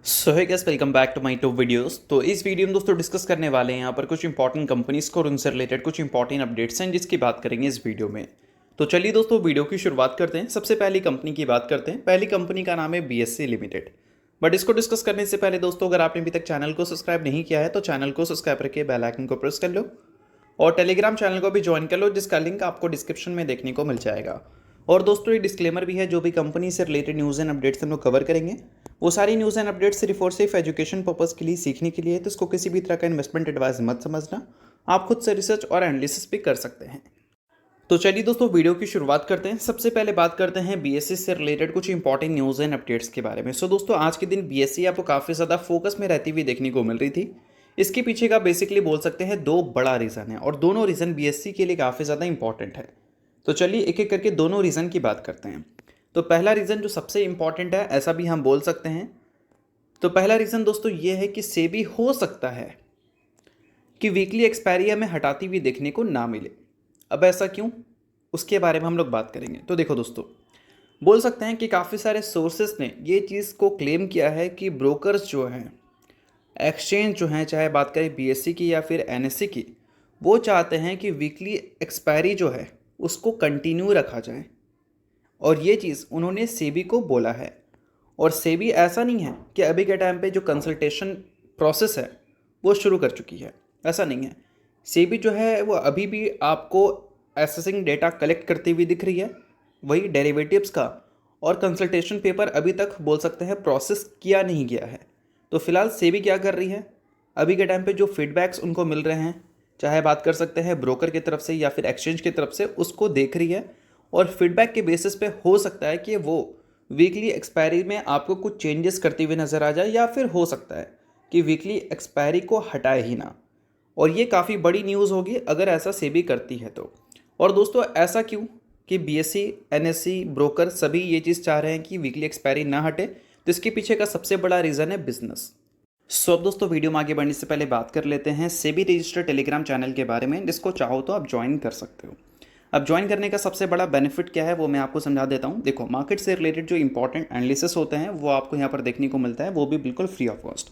So hi guys, welcome back to my to videos. तो इस video में दोस्तों डिस्कस करने वाले हैं यहाँ पर कुछ इंपॉर्टेंट कंपनीज को और उनसे रिलेटेड कुछ इंपॉर्टेंट अपडेट्स हैं जिसकी बात करेंगे इस वीडियो में। तो चलिए दोस्तों वीडियो की शुरुआत करते हैं। सबसे पहली कंपनी की बात करते हैं। पहली कंपनी का नाम है बीएससी लिमिटेड। बट इसको डिस्कस करने से पहले दोस्तों, अगर आपने अभी तक चैनल को सब्सक्राइब नहीं किया है तो चैनल को सब्सक्राइब करके बेल आइकन को प्रेस कर लो और टेलीग्राम चैनल को भी ज्वाइन कर लो, जिसका लिंक आपको डिस्क्रिप्शन में देखने को मिल जाएगा। और दोस्तों ये डिस्क्लेमर भी है, जो भी कंपनी से रिलेटेड न्यूज़ एंड अपडेट्स हम लोग कवर करेंगे वो सारी न्यूज़ एंड अपडेट्स सिर्फ और सिर्फ एजुकेशन पर्पज़ के लिए, सीखने के लिए है। तो इसको किसी भी तरह का इन्वेस्टमेंट एडवाइस मत समझना, आप खुद से रिसर्च और एनालिसिस भी कर सकते हैं। तो चलिए दोस्तों वीडियो की शुरुआत करते हैं। सबसे पहले बात करते हैं बीएससी से रिलेटेड कुछ इंपॉर्टेंट न्यूज़ एंड अपडेट्स के बारे में। सो दोस्तों आज के दिन बीएससी आपको काफ़ी ज़्यादा फोकस में रहती हुई देखने को मिल रही थी। इसके पीछे का बेसिकली बोल सकते हैं दो बड़ा रीज़न है और दोनों रीज़न बीएससी के लिए काफ़ी ज़्यादा इंपॉर्टेंट है। तो चलिए एक एक करके दोनों रीज़न की बात करते हैं। तो पहला रीज़न जो सबसे इंपॉर्टेंट है, ऐसा भी हम बोल सकते हैं, तो पहला रीज़न दोस्तों ये है कि सेबी हो सकता है कि वीकली एक्सपायरी हमें हटाती हुई देखने को ना मिले। अब ऐसा क्यों, उसके बारे में हम लोग बात करेंगे। तो देखो दोस्तों, बोल सकते हैं कि काफ़ी सारे सोर्सेस ने ये चीज़ को क्लेम किया है कि ब्रोकर्स जो हैं, एक्सचेंज जो हैं, चाहे बात करें बीएससी की या फिर एनएससी की, वो चाहते हैं कि वीकली एक्सपायरी जो है उसको कंटिन्यू रखा जाए। और ये चीज़ उन्होंने सेबी को बोला है। और सेबी ऐसा नहीं है कि अभी के टाइम पे जो कंसल्टेशन प्रोसेस है वो शुरू कर चुकी है, ऐसा नहीं है। सेबी जो है वो अभी भी आपको एसेसिंग डेटा कलेक्ट करती हुई दिख रही है, वही डेरिवेटिव्स का, और कंसल्टेशन पेपर अभी तक बोल सकते हैं प्रोसेस किया नहीं गया है। तो फिलहाल सेबी क्या कर रही है, अभी के टाइम पे जो फीडबैक्स उनको मिल रहे हैं, चाहे बात कर सकते हैं ब्रोकर की तरफ से या फिर एक्सचेंज की तरफ से, उसको देख रही है। और फीडबैक के बेसिस पे हो सकता है कि वो वीकली एक्सपायरी में आपको कुछ चेंजेस करते हुए नज़र आ जाए, या फिर हो सकता है कि वीकली एक्सपायरी को हटाए ही ना। और ये काफ़ी बड़ी न्यूज़ होगी अगर ऐसा सेबी करती है तो। और दोस्तों ऐसा क्यों कि बीएससी, एनएससी, ब्रोकर सभी ये चीज़ चाह रहे हैं कि वीकली एक्सपायरी ना हटे, तो इसके पीछे का सबसे बड़ा रीज़न है बिजनेस। सो अब दोस्तों वीडियो में आगे बढ़ने से पहले बात कर लेते हैं सेबी रजिस्टर्ड टेलीग्राम चैनल के बारे में, जिसको चाहो तो आप ज्वाइन कर सकते हो। अब ज्वाइन करने का सबसे बड़ा बेनिफिट क्या है वो मैं आपको समझा देता हूँ। देखो, मार्केट से रिलेटेड जो इंपॉर्टेंट एनालिसिस होते हैं वो आपको यहाँ पर देखने को मिलता है, वो भी बिल्कुल फ्री ऑफ कॉस्ट।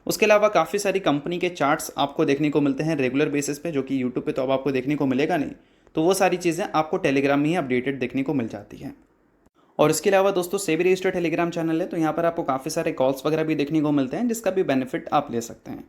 उसके अलावा काफ़ी सारी कंपनी के चार्ट्स आपको देखने को मिलते हैं रेगुलर बेसिस पे, जो कि यूट्यूब पे तो अब आपको देखने को मिलेगा नहीं। तो वो सारी चीज़ें आपको टेलीग्राम में ही अपडेटेड देखने को मिल जाती हैं। और इसके अलावा दोस्तों सेबी रजिस्टर्ड टेलीग्राम चैनल है, तो यहाँ पर आपको काफ़ी सारे कॉल्स वगैरह भी देखने को मिलते हैं, जिसका भी बेनिफिट आप ले सकते हैं।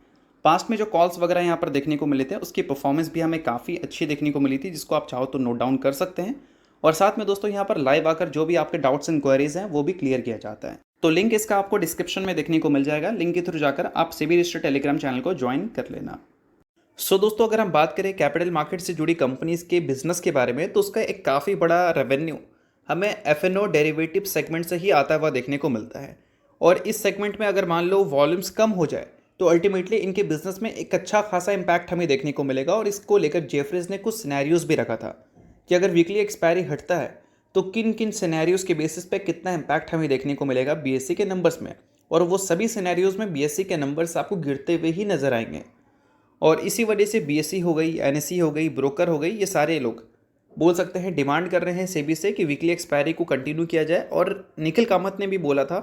पास्ट में जो कॉल्स वगैरह यहाँ पर देखने को मिले थे उसकी परफॉर्मेंस भी हमें काफ़ी अच्छी देखने को मिली थी, जिसको आप चाहो तो नोट डाउन कर सकते हैं। और साथ में दोस्तों यहाँ पर लाइव आकर जो भी आपके डाउट्स इंक्वायरीज हैं वो भी क्लियर किया जाता है। तो लिंक इसका आपको डिस्क्रिप्शन में देखने को मिल जाएगा, लिंक के थ्रू जाकर आप सेबी रजिस्टर्ड टेलीग्राम चैनल को ज्वाइन कर लेना। सो दोस्तों अगर हम बात करें कैपिटल मार्केट से जुड़ी कंपनीज के बिजनेस के बारे में, तो उसका एक काफ़ी बड़ा रेवेन्यू हमें एफ.एन.ओ डेरिवेटिव सेगमेंट से ही आता हुआ देखने को मिलता है। और इस सेगमेंट में अगर मान लो वॉल्यूम्स कम हो जाए तो अल्टीमेटली इनके बिजनेस में एक अच्छा खासा इंपैक्ट हमें देखने को मिलेगा। और इसको लेकर जेफरीज ने कुछ सिनेरियोज भी रखा था कि अगर वीकली एक्सपायरी हटता है तो किन किन सिनेरियोज के बेसिस पे कितना इंपैक्ट हमें देखने को मिलेगा बीएससी के नंबर्स में। और वो सभी सिनेरियोज में बीएससी के नंबर्स आपको गिरते हुए ही नजर आएंगे। और इसी वजह से बीएससी हो गई, एनएससी हो गई, ब्रोकर हो गई, ये सारे लोग बोल सकते हैं डिमांड कर रहे हैं सेबी से कि वीकली एक्सपायरी को कंटिन्यू किया जाए। और निखिल कामत ने भी बोला था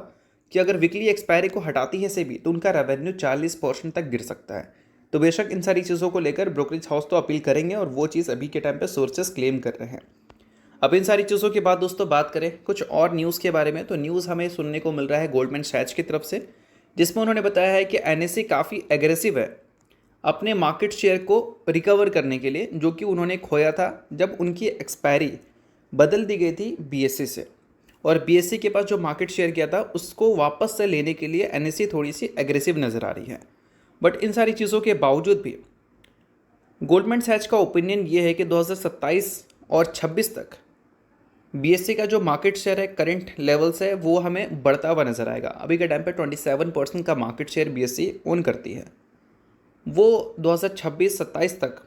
कि अगर वीकली एक्सपायरी को हटाती है सेबी तो उनका रेवेन्यू 40% तक गिर सकता है। तो बेशक इन सारी चीज़ों को लेकर ब्रोकरेज हाउस तो अपील करेंगे, और वो चीज़ अभी के टाइम पे सोर्सेस क्लेम कर रहे हैं। अब इन सारी चीज़ों के बाद दोस्तों बात करें कुछ और न्यूज़ के बारे में, तो न्यूज़ हमें सुनने को मिल रहा है गोल्डमैन सैच की तरफ से, जिसमें उन्होंने बताया है कि एनएससी काफ़ी एग्रेसिव है अपने मार्केट शेयर को रिकवर करने के लिए, जो कि उन्होंने खोया था जब उनकी एक्सपायरी बदल दी गई थी बीएससी से। और बीएससी के पास जो मार्केट शेयर किया था उसको वापस से लेने के लिए एनएससी थोड़ी सी एग्रेसिव नज़र आ रही है। बट इन सारी चीज़ों के बावजूद भी गोल्डमैन सैच का ओपिनियन ये है कि 2027 और 26 तक बीएससी का जो मार्केट शेयर है करंट लेवल से वो हमें बढ़ता हुआ नजर आएगा। अभी के टाइम पे 27% का मार्केट शेयर बीएससी ओन करती है, वो 2026-27 तक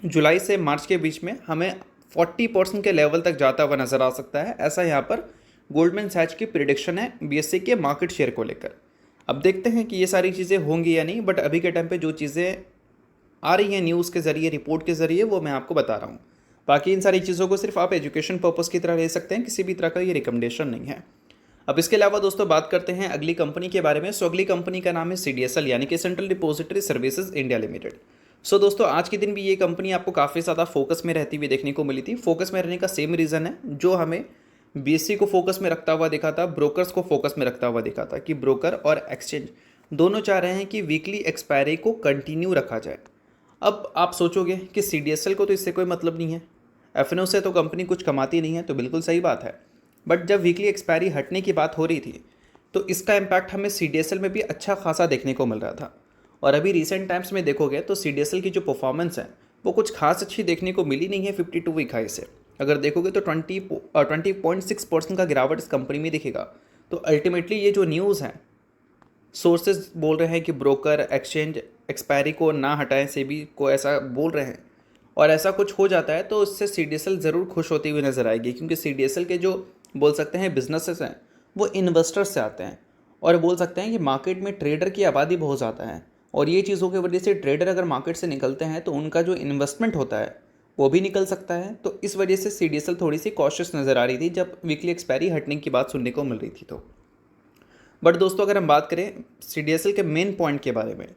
जुलाई से मार्च के बीच में हमें 40% के लेवल तक जाता हुआ नज़र आ सकता है। ऐसा यहाँ पर गोल्डमैन सैच की प्रिडिक्शन है बीएससी के मार्केट शेयर को लेकर। अब देखते हैं कि ये सारी चीज़ें होंगी या नहीं, बट अभी के टाइम पे जो चीज़ें आ रही हैं न्यूज़ के ज़रिए, रिपोर्ट के ज़रिए, वो मैं आपको बता रहा हूँ। बाकी इन सारी चीज़ों को सिर्फ आप एजुकेशन पर्पज़ की तरह ले सकते हैं, किसी भी तरह का ये रिकमेंडेशन नहीं है। अब इसके अलावा दोस्तों बात करते हैं अगली कंपनी के बारे में। सो अगली कंपनी का नाम है CDSL यानी कि central depository services India limited. So दोस्तों आज के दिन भी ये कंपनी आपको काफ़ी ज़्यादा फोकस में रहती हुई देखने को मिली थी। फोकस में रहने का सेम रीज़न है जो हमें BSE को फोकस में रखता हुआ दिखा था, ब्रोकर्स को फोकस में रखता हुआ दिखा था कि ब्रोकर और एक्सचेंज दोनों चाह रहे हैं कि वीकली एक्सपायरी को कंटिन्यू रखा जाए। अब आप सोचोगे कि CDSL को तो इससे कोई मतलब नहीं है, FNO से तो कंपनी कुछ कमाती नहीं है, तो बिल्कुल सही बात है। बट जब वीकली एक्सपायरी हटने की बात हो रही थी तो इसका इम्पैक्ट हमें CDSL में भी अच्छा खासा देखने को मिल रहा था। और अभी रिसेंट टाइम्स में देखोगे तो CDSL की जो परफॉर्मेंस है वो कुछ खास अच्छी देखने को मिली नहीं है 52 वीक हाई से। अगर देखोगे तो 20.6% का गिरावट इस कंपनी में दिखेगा। तो अल्टीमेटली ये जो न्यूज़ है, सोर्सेज बोल रहे हैं कि ब्रोकर एक्सचेंज एक्सपायरी को ना हटाएं, सेबी को ऐसा बोल रहे हैं, और ऐसा कुछ हो जाता है तो इससे CDSL ज़रूर खुश होती हुई नज़र आएगी, क्योंकि CDSL के जो बोल सकते हैं बिजनेसेस हैं वो इन्वेस्टर्स से आते हैं, और बोल सकते हैं कि मार्केट में ट्रेडर की आबादी बहुत ज़्यादा है, और ये चीज़ों की वजह से ट्रेडर अगर मार्केट से निकलते हैं तो उनका जो इन्वेस्टमेंट होता है वो भी निकल सकता है। तो इस वजह से CDSL थोड़ी सी कॉशियस नज़र आ रही थी जब वीकली एक्सपायरी हटने की बात सुनने को मिल रही थी। तो बट दोस्तों अगर हम बात करें CDSL के मेन पॉइंट के बारे में,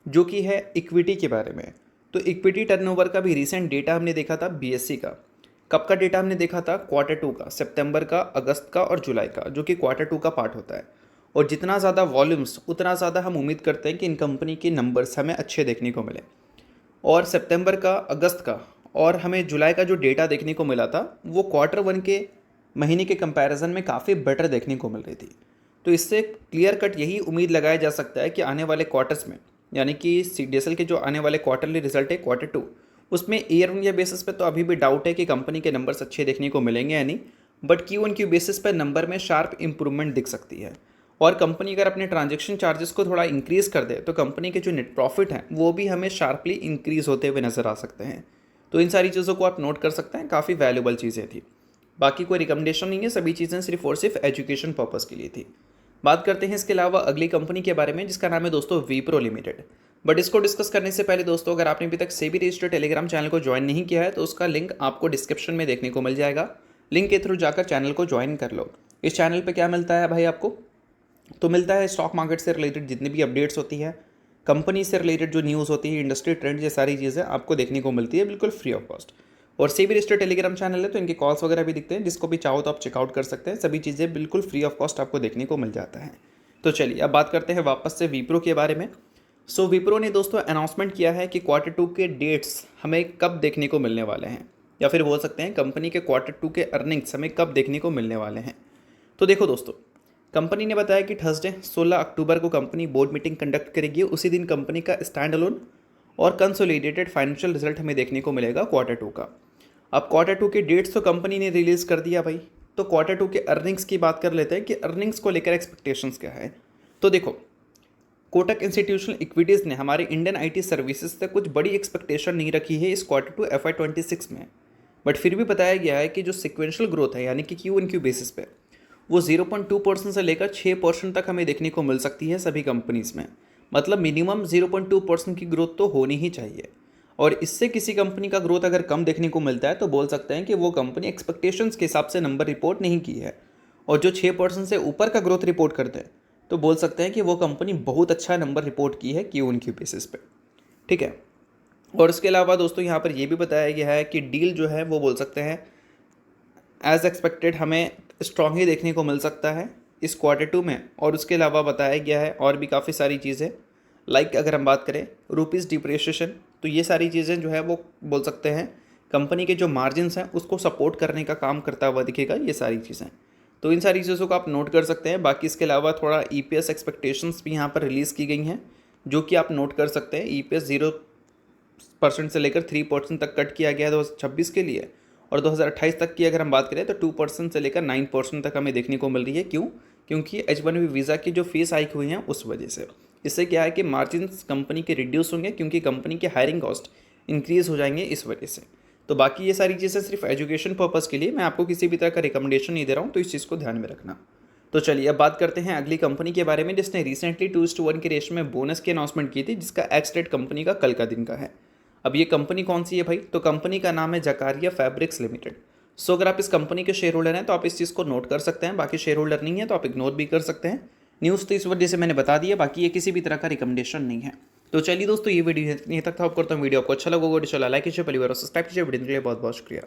जो कि है इक्विटी के बारे में, तो इक्विटी टर्नओवर का भी रिसेंट डेटा हमने देखा था BSE का। कब का डेटा हमने देखा था? Q2 का, सितंबर का, अगस्त का और जुलाई का, जो कि Q2 का पार्ट होता है। और जितना ज़्यादा वॉल्यूम्स उतना ज़्यादा हम उम्मीद करते हैं कि इन कंपनी के नंबर्स हमें अच्छे देखने को मिले। और सितंबर का, अगस्त का और हमें जुलाई का जो डेटा देखने को मिला था वो Q1 के महीने के कंपैरिजन में काफ़ी बेटर देखने को मिल रही थी। तो इससे क्लियर कट यही उम्मीद लगाया जा सकता है कि आने वाले क्वार्टर्स में, यानी कि CDSL के जो आने वाले क्वार्टरली रिजल्ट है Q2, उसमें ईयर ऑन ईयर बेसिस पे तो अभी भी डाउट है कि कंपनी के नंबर्स अच्छे देखने को मिलेंगे या नहीं, बट Q1Q बेसिस पे नंबर में शार्प इंप्रूवमेंट दिख सकती है। और कंपनी अगर अपने ट्रांजैक्शन चार्जेस को थोड़ा इंक्रीज़ कर दे तो कंपनी के जो नेट प्रॉफिट हैं वो भी हमें शार्पली इंक्रीज़ होते हुए नज़र आ सकते हैं। तो इन सारी चीज़ों को आप नोट कर सकते हैं, काफ़ी वैल्यूबल चीज़ें थी। बाकी कोई रिकमेंडेशन नहीं है, सभी चीज़ें सिर्फ और सिर्फ एजुकेशन पर्पज़ के लिए थी। बात करते हैं इसके अलावा अगली कंपनी के बारे में, जिसका नाम है दोस्तों विप्रो लिमिटेड। बट इसको डिस्कस करने से पहले दोस्तों, अगर आपने अभी तक सेबी रजिस्टर्ड टेलीग्राम चैनल को ज्वाइन नहीं किया है तो उसका लिंक आपको डिस्क्रिप्शन में देखने को मिल जाएगा। लिंक के थ्रू जाकर चैनल को ज्वाइन कर लो। इस चैनल पर क्या मिलता है भाई आपको? तो मिलता है स्टॉक मार्केट से रिलेटेड जितनी भी अपडेट्स होती है, कंपनी से रिलेटेड जो न्यूज़ होती है, इंडस्ट्री ट्रेंड, ये सारी चीज़ें आपको देखने को मिलती है बिल्कुल फ्री ऑफ कॉस्ट। और सेबी रजिस्टर्ड टेलीग्राम चैनल है तो इनके कॉल्स वगैरह भी दिखते हैं, जिसको भी चाहो तो आप चेकआउट कर सकते हैं। सभी चीज़ें बिल्कुल फ्री ऑफ कॉस्ट आपको देखने को मिल जाता है। तो चलिए अब बात करते हैं वापस से विप्रो के बारे में। सो विप्रो ने दोस्तों अनाउंसमेंट किया है कि Q2 के डेट्स हमें कब देखने को मिलने वाले हैं, या फिर बोल सकते हैं कंपनी के Q2 के अर्निंग्स हमें कब देखने को मिलने वाले हैं। तो देखो दोस्तों, कंपनी ने बताया कि थर्सडे 16 अक्टूबर को कंपनी बोर्ड मीटिंग कंडक्ट करेगी। उसी दिन कंपनी का स्टैंड अलोन और कंसोलिडेटेड फाइनेंशियल रिजल्ट हमें देखने को मिलेगा Q2 का। अब Q2 के डेट्स तो कंपनी ने रिलीज़ कर दिया भाई, तो Q2 के अर्निंग्स की बात कर लेते हैं कि अर्निंग्स को लेकर एक्सपेक्टेशंस क्या है। तो देखो, कोटक इंस्टीट्यूशनल इक्विटीज़ ने हमारे इंडियन IT सर्विसेज से कुछ बड़ी एक्सपेक्टेशन नहीं रखी है इस Q2 FY26 में, बट फिर भी बताया गया है कि जो सिक्वेंशियल ग्रोथ है यानी कि Q1Q बेसिस पे वो 0.2% से लेकर 6% तक हमें देखने को मिल सकती है सभी कंपनीज़ में। मतलब मिनिमम 0.2% की ग्रोथ तो होनी ही चाहिए, और इससे किसी कंपनी का ग्रोथ अगर कम देखने को मिलता है तो बोल सकते हैं कि वो कंपनी एक्सपेक्टेशंस के हिसाब से नंबर रिपोर्ट नहीं की है। और जो 6% से ऊपर का ग्रोथ रिपोर्ट करते हैं तो बोल सकते हैं कि वो कंपनी बहुत अच्छा नंबर रिपोर्ट की है Q1Q बेसिस पे। ठीक है। और इसके अलावा दोस्तों यहाँ पर ये भी बताया गया है कि डील जो है वो बोल सकते हैं एज एक्सपेक्टेड हमें स्ट्रॉन्ग ही देखने को मिल सकता है इस Q2 में। और उसके अलावा बताया गया है और भी काफ़ी सारी चीज़ें, लाइक अगर हम बात करें रुपीज़ डिप्रिशिएशन, तो ये सारी चीज़ें जो है वो बोल सकते हैं कंपनी के जो मार्जिन्स हैं उसको सपोर्ट करने का काम करता हुआ दिखेगा ये सारी चीज़ें। तो इन सारी चीज़ों को आप नोट कर सकते हैं। बाकी इसके अलावा थोड़ा EPS एक्सपेक्टेशंस भी यहाँ पर रिलीज़ की गई हैं, जो कि आप नोट कर सकते हैं। EPS 0% से लेकर 3% तक कट किया गया है 2026 के लिए, और 2028 तक की अगर हम बात करें तो 2% से लेकर 9% तक हमें देखने को मिल रही है। क्यों? क्योंकि H1B वीज़ा की जो फीस हाइक हुई हैं उस वजह से। इससे क्या है कि मार्जिन्स कंपनी के रिड्यूस होंगे, क्योंकि कंपनी के हायरिंग कॉस्ट इंक्रीज़ हो जाएंगे इस वजह से। तो बाकी ये सारी चीज़ें सिर्फ एजुकेशन पर्पज़ के लिए, मैं आपको किसी भी तरह का रिकमेंडेशन नहीं दे रहा हूँ, तो इस चीज़ को ध्यान में रखना। तो चलिए अब बात करते हैं अगली कंपनी के बारे में, जिसने रिसेंटली 2:1 के रेशो में बोनस की अनाउंसमेंट की थी, जिसका एक्स डेट कंपनी का कल का दिन का है। अब ये कंपनी कौन सी है भाई? तो कंपनी का नाम है जकारिया फैब्रिक्स लिमिटेड। सो अगर आप इस कंपनी के शेयर होल्डर हैं तो आप इस चीज़ को नोट कर सकते हैं, बाकी शेयर होल्डर नहीं है तो आप इग्नोर भी कर सकते हैं। न्यूज़ तो इस वजह से मैंने बता दिया, बाकी ये किसी भी तरह का रिकमेंडेशन नहीं है। तो चलिए दोस्तों, ये वीडियो यहीं तक था। आप करता हूँ वीडियो आपको अच्छा लगा, वीडियो चला लाइक कीजिए, परिवार और सब्सक्राइब कीजिए। वीडियो के लिए बहुत बहुत शुक्रिया।